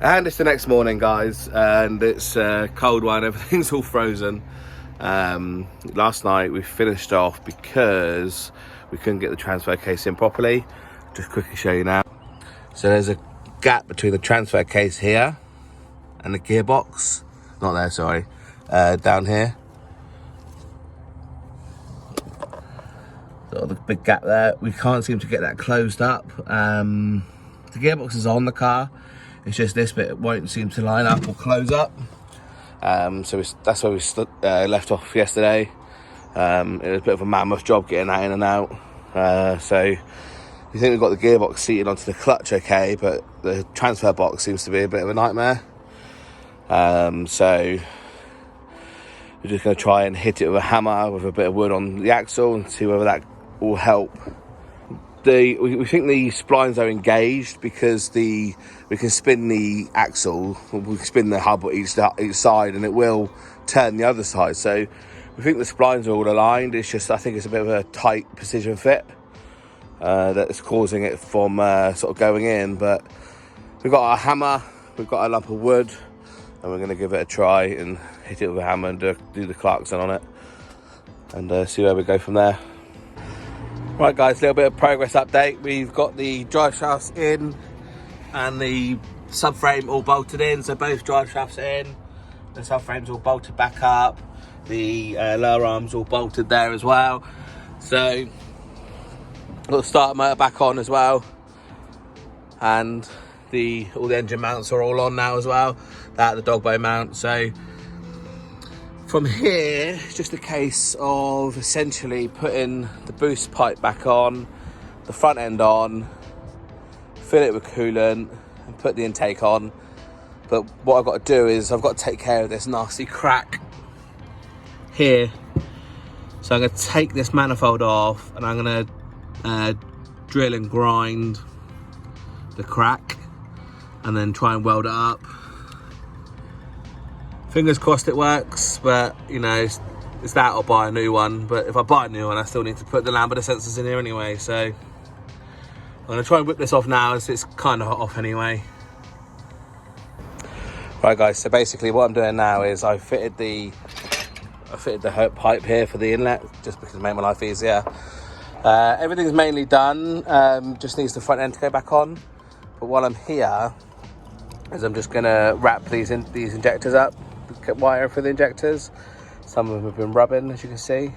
And it's the next morning, guys, and it's a cold one. Everything's all frozen. Last night we finished off because we couldn't get the transfer case in properly. Just quickly show you now. So there's a gap between the transfer case here and the gearbox. Not there, sorry. Down here. So the big gap there. We can't seem to get that closed up. The gearbox is on the car. It's just this bit won't seem to line up or close up. So that's where we left off yesterday. It was a bit of a mammoth job getting that in and out. So you think we've got the gearbox seated onto the clutch okay, but the transfer box seems to be a bit of a nightmare. So we're just going to try and hit it with a hammer with a bit of wood on the axle and see whether that will help. We think the splines are engaged because we can spin the axle, we can spin the hub each side, and it will turn the other side. So we think the splines are all aligned. It's just, I think it's a bit of a tight precision fit that's causing it from sort of going in. But we've got our hammer, we've got a lump of wood, and we're going to give it a try and hit it with a hammer and do the Clarkson on it and see where we go from there. Right guys, a little bit of progress update. We've got the drive shafts in and the subframe all bolted in, so both drive shafts in, the subframe's all bolted back up, the lower arms all bolted there as well. So got the starter motor back on as well, and all the engine mounts are all on now as well, that the dog bone mount. So from here, it's just a case of essentially putting the boost pipe back on, the front end on, fill it with coolant and put the intake on. But what I've got to do is I've got to take care of this nasty crack here. So I'm going to take this manifold off and I'm going to drill and grind the crack and then try and weld it up. Fingers crossed it works, but you know, it's that or buy a new one. But if I buy a new one, I still need to put the lambda sensors in here anyway. So I'm gonna try and whip this off now, as it's kind of off anyway. Right guys, so basically what I'm doing now is I fitted the pipe here for the inlet, just because it made my life easier. Everything's mainly done, just needs the front end to go back on. But while I'm here, is I'm just gonna wrap these injectors up. Wire for the injectors. Some of them have been rubbing, as you can see.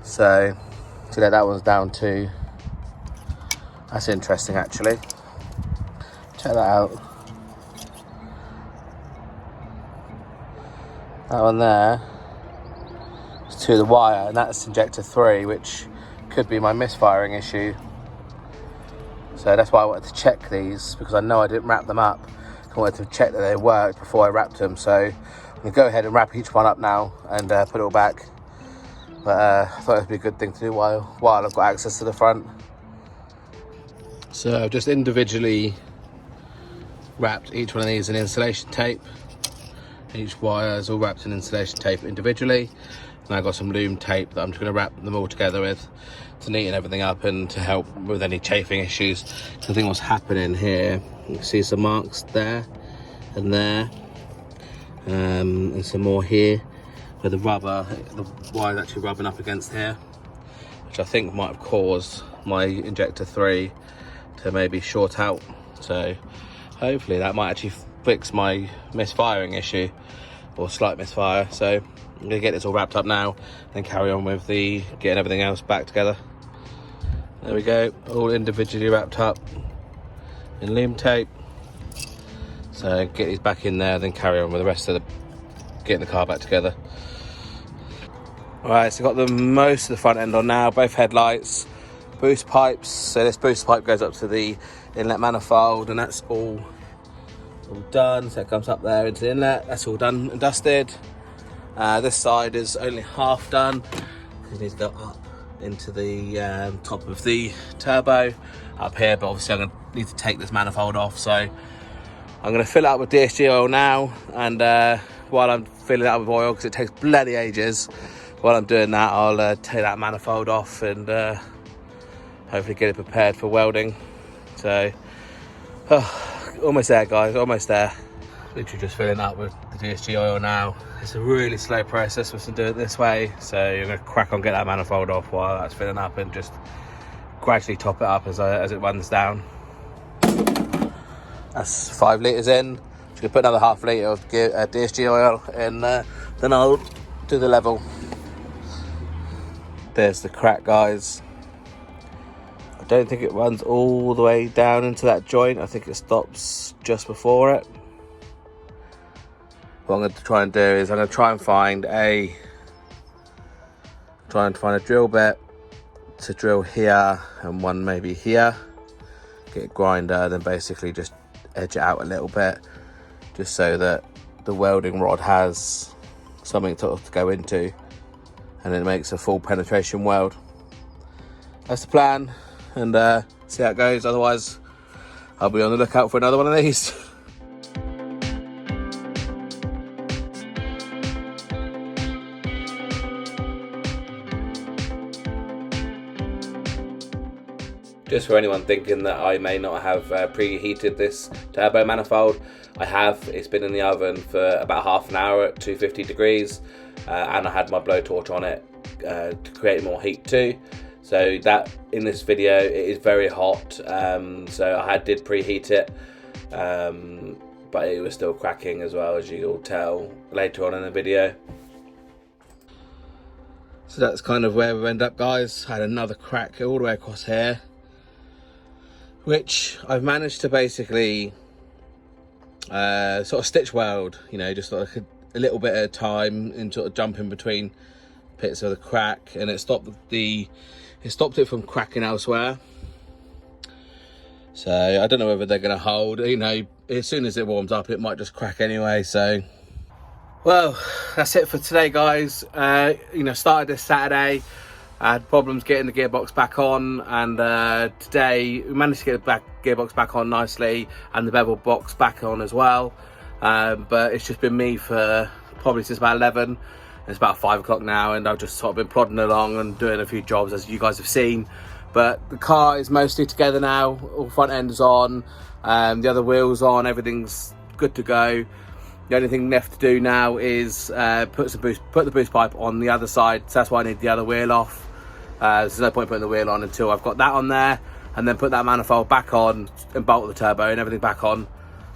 So that one's down too. That's interesting actually. Check that out. That one there is to the wire, and that's injector 3, which could be my misfiring issue. So that's why I wanted to check these, because I know I didn't wrap them up. I wanted to check that they worked before I wrapped them. So I'm going to go ahead and wrap each one up now and put it all back. But I thought it would be a good thing to do while I've got access to the front. So I've just individually wrapped each one of these in insulation tape. Each wire is all wrapped in insulation tape individually. And I've got some loom tape that I'm just going to wrap them all together with to neaten everything up and to help with any chafing issues. I think what's happening here, you can see some marks there and there, and some more here where the wire is actually rubbing up against here, which I think might have caused my injector 3 to maybe short out. So hopefully that might actually fix my misfiring issue, or slight misfire. So I'm gonna get this all wrapped up now and carry on with getting everything else back together. There we go, all individually wrapped up in loom tape. So get these back in there, then carry on with the rest of getting the car back together. Alright, so got most of the front end on now, both headlights, boost pipes. So this boost pipe goes up to the inlet manifold, and that's all done. So it comes up there into the inlet, that's all done and dusted. This side is only half done. It needs to go up into the top of the turbo up here, but obviously I'm going to need to take this manifold off. So I'm going to fill it up with DSG oil now, and while I'm filling it up with oil, because it takes bloody ages, while I'm doing that, I'll take that manifold off and hopefully get it prepared for welding. So Almost there, guys, almost there. Literally just filling up with the DSG oil now. It's a really slow process for us to do it this way, so you're going to crack on, get that manifold off while that's filling up, and just gradually top it up as it runs down. That's 5 litres in. Just going to put another half litre of DSG oil in, then I'll do the level. There's the crack, guys. I don't think it runs all the way down into that joint. I think it stops just before it. What I'm going to try and do is I'm going to try and find a drill bit to drill here and one maybe here. Get a grinder, then basically just edge it out a little bit, just so that the welding rod has something to go into, and it makes a full penetration weld. That's the plan, and see how it goes. Otherwise, I'll be on the lookout for another one of these. Just for anyone thinking that I may not have preheated this turbo manifold, I have. It's been in the oven for about half an hour at 250 degrees, and I had my blowtorch on it to create more heat too. So that, in this video, it is very hot, so I did preheat it, but it was still cracking as well, as you'll tell later on in the video. So that's kind of where we end up, guys. I had another crack all the way across here, which I've managed to basically sort of stitch weld, you know, just like a little bit at a time, and sort of jumping between bits of the crack, and it stopped it from cracking elsewhere. So I don't know whether they're going to hold, you know, as soon as it warms up it might just crack anyway. So, well, that's it for today, guys. You know, started this Saturday. I had problems getting the gearbox back on, and today we managed to get the gearbox back on nicely, and the bevel box back on as well. But it's just been me for probably since about 11. It's about 5 o'clock now, and I've just sort of been plodding along and doing a few jobs, as you guys have seen. But the car is mostly together now. All front end is on, the other wheels on, everything's good to go. The only thing left to do now is put the boost pipe on the other side. So that's why I need the other wheel off. There's no point putting the wheel on until I've got that on there, and then put that manifold back on and bolt the turbo and everything back on,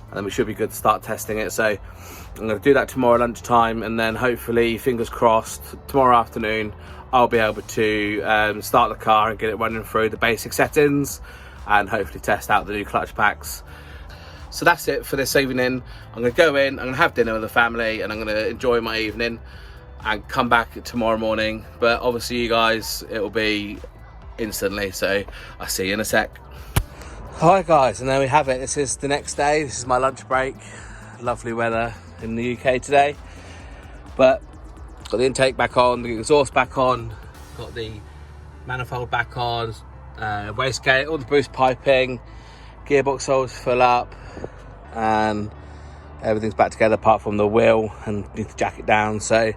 and then we should be good to start testing it. So I'm going to do that tomorrow lunchtime, and then hopefully, fingers crossed, tomorrow afternoon I'll be able to start the car and get it running through the basic settings, and hopefully test out the new clutch packs. So that's it for this evening. I'm going to go in, I'm going to have dinner with the family, and I'm going to enjoy my evening and come back tomorrow morning. But obviously you guys, it'll be instantly, so I'll see you in a sec. Hi guys, and there we have it. This is the next day. This is my lunch break. Lovely weather in the UK today, but got the intake back on, the exhaust back on, got the manifold back on, wastegate, all the boost piping, gearbox holes fill up, and everything's back together apart from the wheel, and need to jack it down. So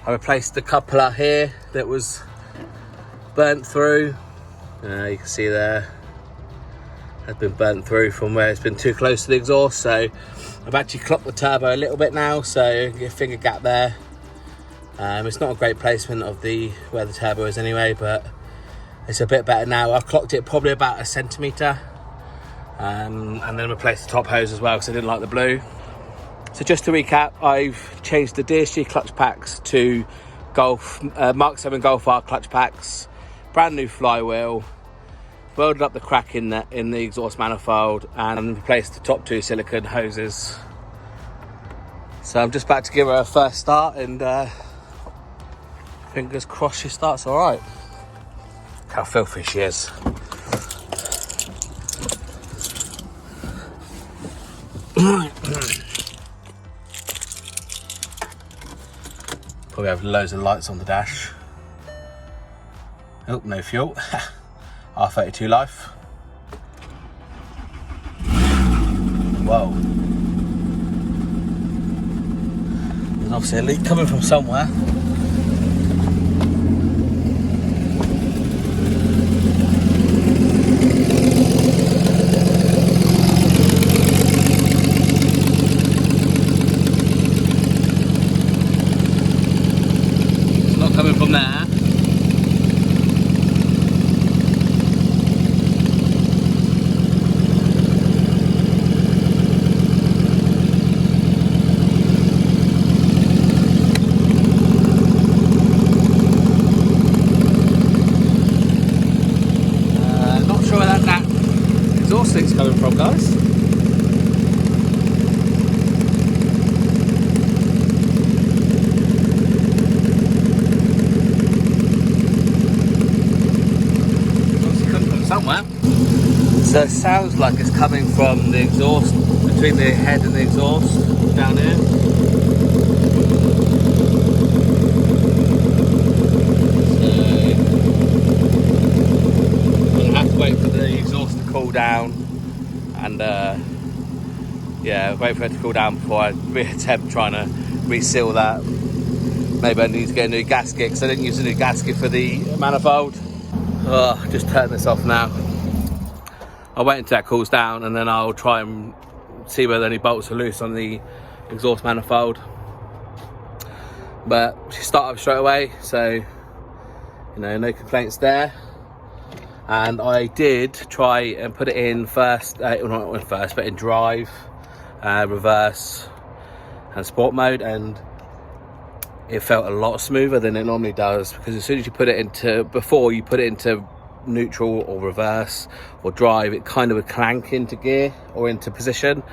I replaced the coupler here that was burnt through. You can see there, has been burnt through from where it's been too close to the exhaust. So I've actually clocked the turbo a little bit now, so get a finger gap there. It's not a great placement of where the turbo is anyway, but it's a bit better now. I've clocked it probably about 1 centimetre, and then replaced the top hose as well because I didn't like the blue. So just to recap, I've changed the DSG clutch packs to Mark 7 Golf R clutch packs, brand new flywheel, welded up the crack in the exhaust manifold, and replaced the top 2 silicone hoses. So I'm just about to give her a first start, and fingers crossed she starts all right. Look how filthy she is. Probably have loads of lights on the dash. Oh, no fuel. R32 life. Whoa. There's obviously a leak coming from somewhere. So it sounds like it's coming from the exhaust, between the head and the exhaust down here. So I'll have to wait for the exhaust to cool down, and yeah, wait for it to cool down before I re-attempt trying to reseal that. Maybe I need to get a new gasket because I didn't use a new gasket for the manifold. Oh, just turn this off now. I'll wait until that cools down and then I'll try and see whether any bolts are loose on the exhaust manifold. But she started up straight away, so you know, no complaints there. And I did try and put it in first, not in first, but in drive, reverse and sport mode, and it felt a lot smoother than it normally does, because as soon as you put it into, before you put it into neutral or reverse or drive, it kind of would clank into gear or into position,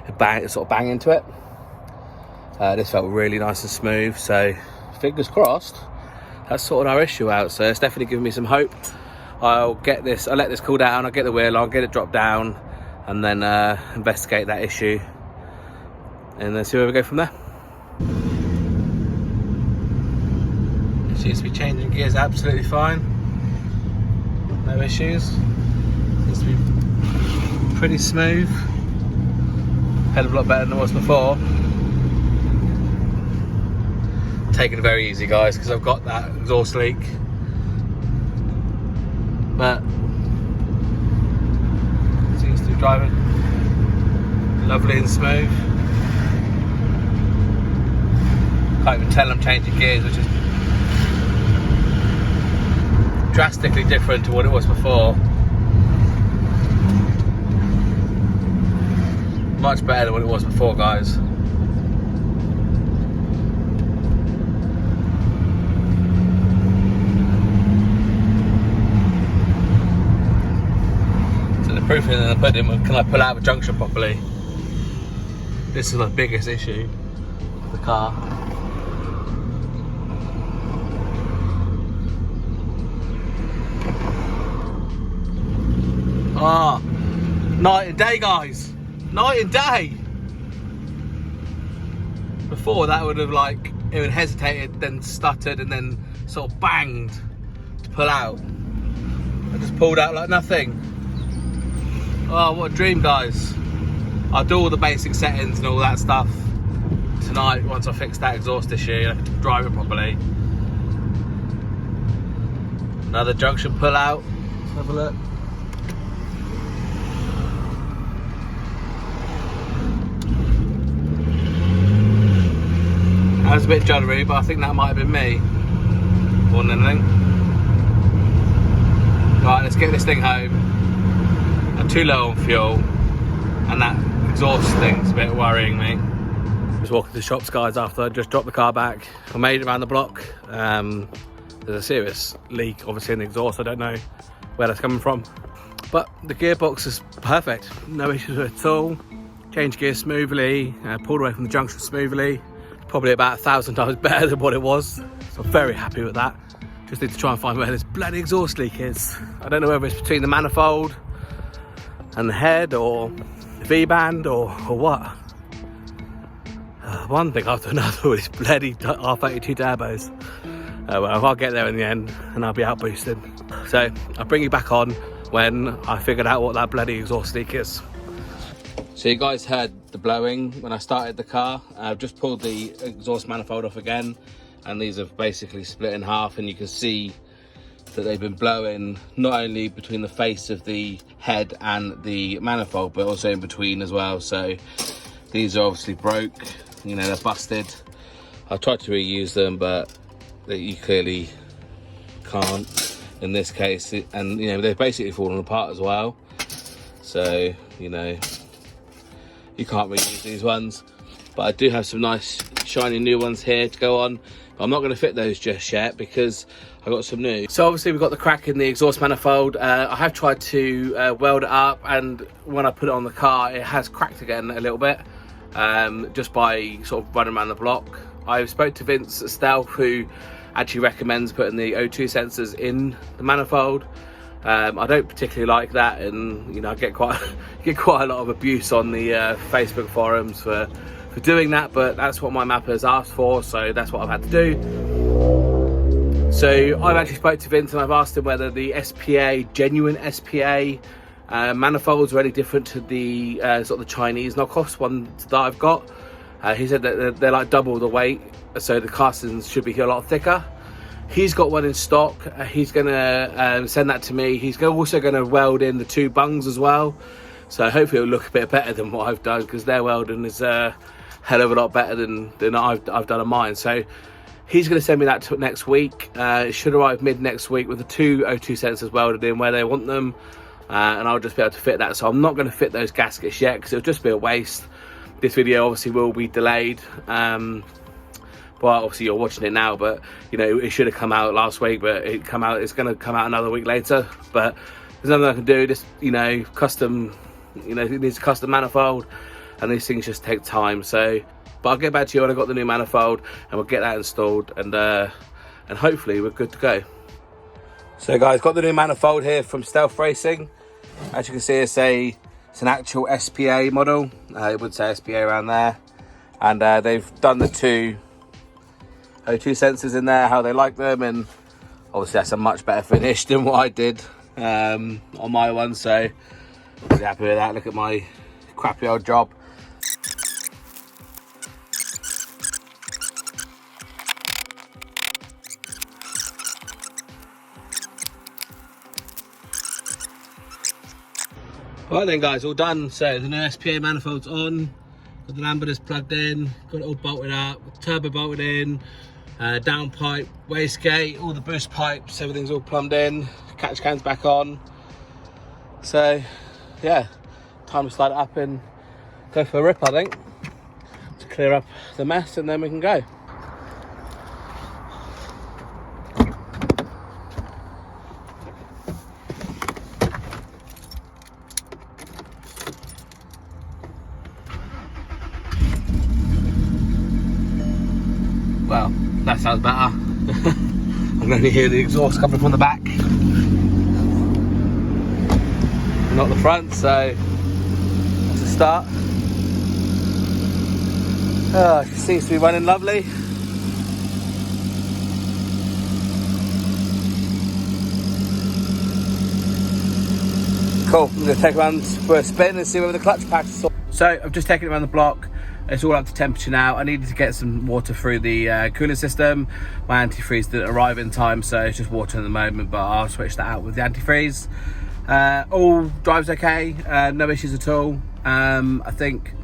it sort of bang into it. This felt really nice and smooth, so fingers crossed that's sorted our issue out. So it's definitely giving me some hope. I'll let this cool down, I'll get the wheel, I'll get it dropped down, and then investigate that issue and then see where we go from there. It seems to be changing gears absolutely fine, no issues, seems to be pretty smooth, hell of a lot better than it was before. Taking it very easy, guys, because I've got that exhaust leak, but seems to be driving lovely and smooth. Can't even tell I'm changing gears, which is drastically different to what it was before. Much better than what it was before, guys. So the proof in the pudding, can I pull out the junction properly? This is my biggest issue with the car. Ah, night and day, guys. Night and day. Before that would have it would hesitated, then stuttered, and then sort of banged to pull out. I just pulled out like nothing. Oh, what a dream, guys. I'll do all the basic settings and all that stuff tonight once I fix that exhaust issue. I can drive it properly. Another junction pull out. Let's have a look. That was a bit juddery, but I think that might have been me more than anything. Right, let's get this thing home. I'm too low on fuel, and that exhaust thing's a bit worrying me. Just walking to the shops, guys, after I just dropped the car back. I made it around the block. There's a serious leak, obviously, in the exhaust. I don't know where that's coming from, but the gearbox is perfect. No issues with it at all. Changed gears smoothly, pulled away from the junction smoothly. Probably about 1,000 times better than what it was, so I'm very happy with that. Just need to try and find where this bloody exhaust leak is. I don't know whether it's between the manifold and the head, or the V-band, or what. One thing after another with these bloody R32 turbos. Well, I'll get there in the end and I'll be out boosted. So I'll bring you back on when I figured out what that bloody exhaust leak is. So you guys heard the blowing when I started the car. I've just pulled the exhaust manifold off again, and these have basically split in half, and you can see that they've been blowing not only between the face of the head and the manifold, but also in between as well. So these are obviously broke, you know, they're busted. I tried to reuse them, but you clearly can't in this case, and you know, they're basically falling apart as well. So, you know, you can't reuse these ones, but I do have some nice shiny new ones here to go on. But I'm not going to fit those just yet because I got some new. So obviously we've got the crack in the exhaust manifold. I have tried to weld it up, and when I put it on the car, it has cracked again a little bit, just by sort of running around the block. I spoke to Vince Stealth, who actually recommends putting the O2 sensors in the manifold. I don't particularly like that, and you know, I get quite a lot of abuse on the Facebook forums for doing that, but that's what my mapper has asked for, so that's what I've had to do. So I've actually spoke to Vince and I've asked him whether the SPA, genuine SPA manifolds are any different to the sort of the Chinese knockoffs ones that I've got. He said that they're like double the weight, so the castings should be a lot thicker. He's got one in stock. He's gonna send that to me. He's also gonna weld in the 2 bungs as well, so hopefully it'll look a bit better than what I've done, because their welding is a hell of a lot better than I've done on mine. So he's gonna send me that next week. It should arrive mid next week with the 2 O2 sensors welded in where they want them, and I'll just be able to fit that. So I'm not going to fit those gaskets yet, because it'll just be a waste. This video obviously will be delayed. Well, obviously you're watching it now, but you know, it should have come out last week, but it's going to come out another week later. But there's nothing I can do. Just, you know, custom, you know, it needs a custom manifold, and these things just take time. So, but I'll get back to you when I got the new manifold, and we'll get that installed, and hopefully we're good to go. So guys, got the new manifold here from Stealth Racing. As you can see, it's an actual SPA model. It would say SPA around there, and they've done the 2 O2 sensors in there, how they like them, and obviously that's a much better finish than what I did on my one, so pretty happy with that. Look at my crappy old job. Right then guys, all done. So the new SPA manifold's on, got the lambdas plugged in, got it all bolted up, turbo bolted in, downpipe, wastegate, all the boost pipes, everything's all plumbed in, catch cans back on. So yeah, time to start it up and go for a rip, I think, to clear up the mess, and then we can go. Well, that sounds better. I'm going to hear the exhaust coming from the back, not the front, so that's a start. It seems to be running lovely. Cool, I'm going to take it around for a spin and see whether the clutch packs are. So I've just taken it around the block. It's all up to temperature now. I needed to get some water through the cooling system. My antifreeze didn't arrive in time, so it's just water at the moment, but I'll switch that out with the antifreeze. All drives okay, no issues at all. I think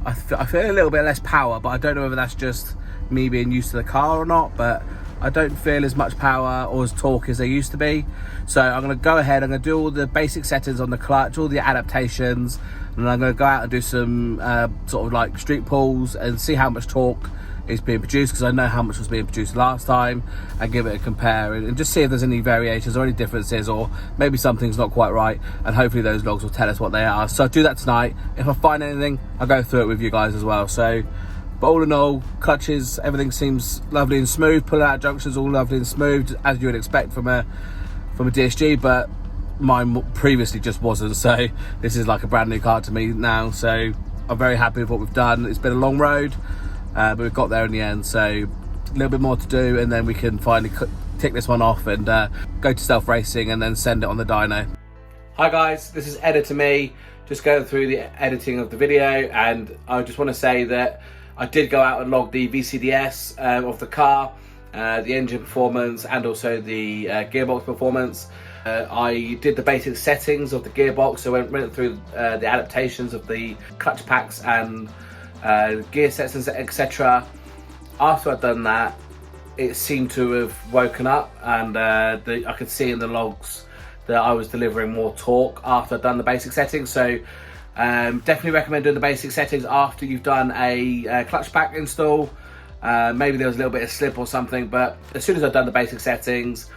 I feel a little bit less power, but I don't know whether that's just me being used to the car or not, but I don't feel as much power or as torque as they used to be. So I'm going to go ahead, I'm going to do all the basic settings on the clutch, all the adaptations, and I'm going to go out and do some sort of like street pulls and see how much torque is being produced, because I know how much was being produced last time, and give it a compare and just see if there's any variations or any differences, or maybe something's not quite right, and hopefully those logs will tell us what they are. So I'll do that tonight. If I find anything, I'll go through it with you guys as well. So, but all in all, clutches, everything seems lovely and smooth. Pulling out junctions, all lovely and smooth, as you would expect from a DSG, but mine previously just wasn't, so this is like a brand new car to me now. So I'm very happy with what we've done. It's been a long road, but we've got there in the end, so a little bit more to do, and then we can finally tick this one off and go to Stealth Racing and then send it on the dyno. Hi guys, this is Editor Me, just going through the editing of the video, and I just want to say that I did go out and log the VCDS of the car, the engine performance, and also the gearbox performance. I did the basic settings of the gearbox, so I went through the adaptations of the clutch packs and gear sets, etc. After I'd done that, it seemed to have woken up, and I could see in the logs that I was delivering more torque after I'd done the basic settings. So definitely recommend doing the basic settings after you've done a clutch pack install. Maybe there was a little bit of slip or something, but as soon as I'd done the basic settings,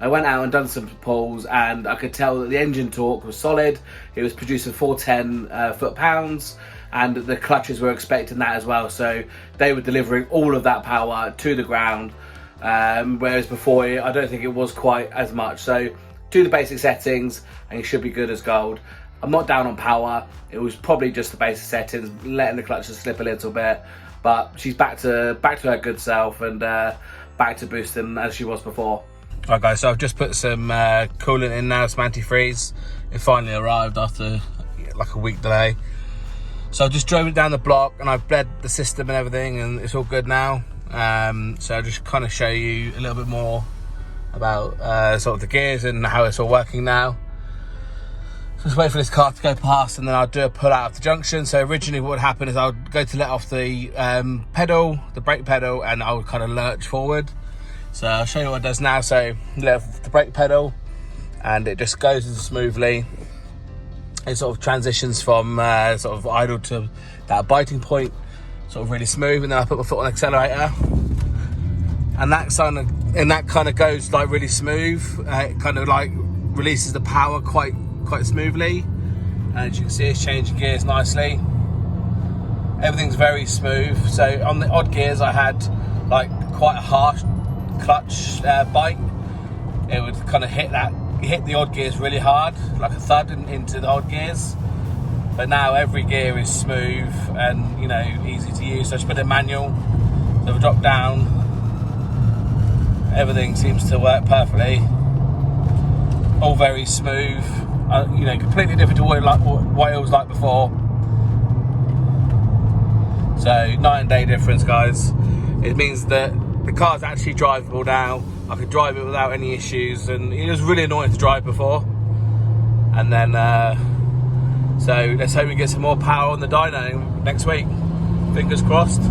I went out and done some pulls, and I could tell that the engine torque was solid. It was producing 410 foot-pounds, and the clutches were expecting that as well. So they were delivering all of that power to the ground, whereas before I don't think it was quite as much. So do the basic settings and you should be good as gold. I'm not down on power. It was probably just the basic settings, letting the clutches slip a little bit, but she's back to her good self and back to boosting as she was before. Right guys, so I've just put some coolant in now, some antifreeze. It finally arrived after like a week delay. So I just drove it down the block and I've bled the system and everything, and it's all good now. So I'll just kind of show you a little bit more about sort of the gears and how it's all working now. So just wait for this car to go past and then I'll do a pull out of the junction. So originally what would happen is I'll go to let off the pedal, the brake pedal, and I'll kind of lurch forward. So I'll show you what it does now. So let off the brake pedal and it just goes smoothly. It sort of transitions from sort of idle to that biting point, sort of really smooth, and then I put my foot on the accelerator, and that kind of goes like really smooth. It kind of like releases the power quite smoothly, and as you can see, it's changing gears nicely. Everything's very smooth. So on the odd gears, I had like quite a harsh clutch bite. It would kind of hit the odd gears really hard, like a thud into the odd gears. But now every gear is smooth and, you know, easy to use. So I just put it in manual. So if I drop down, everything seems to work perfectly. All very smooth. You know, completely different to what it was like before. So night and day difference, guys. It means that the car's actually drivable now. I could drive it without any issues, and it was really annoying to drive before. And then, so let's hope we get some more power on the dyno next week. Fingers crossed.